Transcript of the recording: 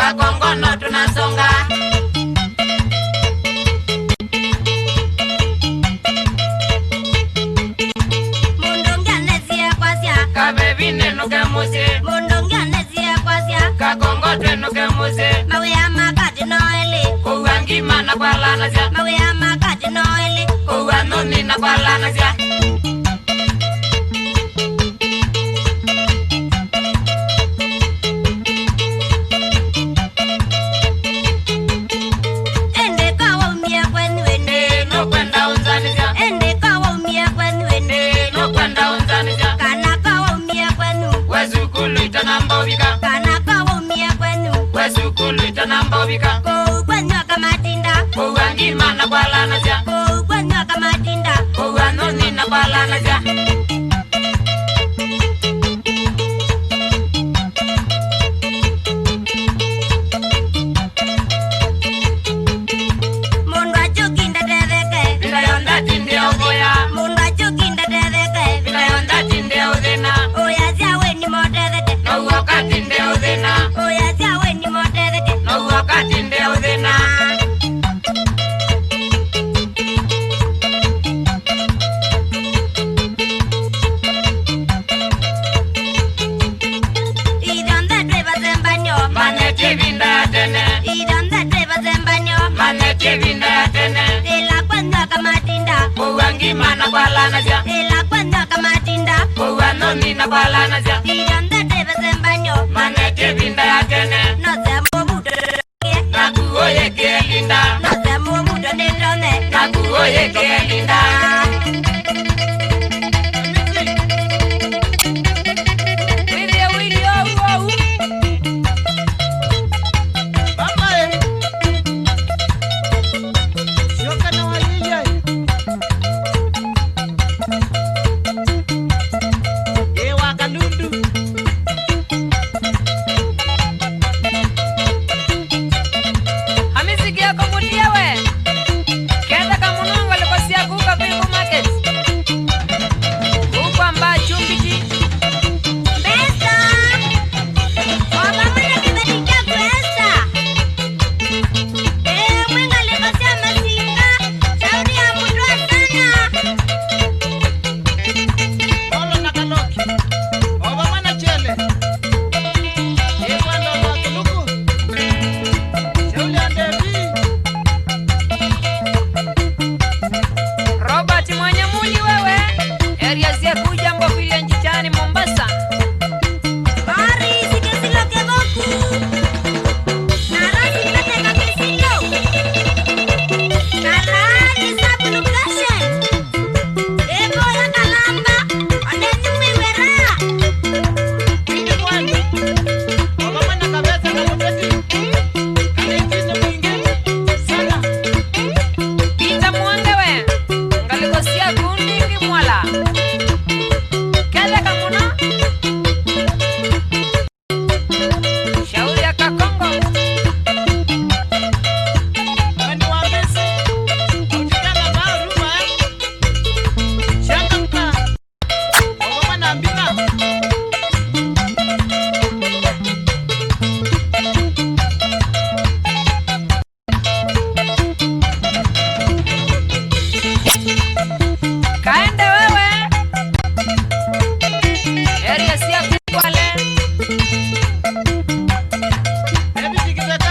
Kakongono tunasonga. Kabebine nuke muse. Kakongo nuke muse. Kuwangi mana kwa lana sia. Kuwanoni na kwa lana sia. Kuwangi mana kwa lana sia. Kuwanoni na kwa lana sia. Kuwangi mana kwa lana sia. Kuwanoni na kwa lana sia. Manete vinda ya tene. Nakuoye kelinda. Nakuoye kelinda. Area sia kwale. Ebi tikizeta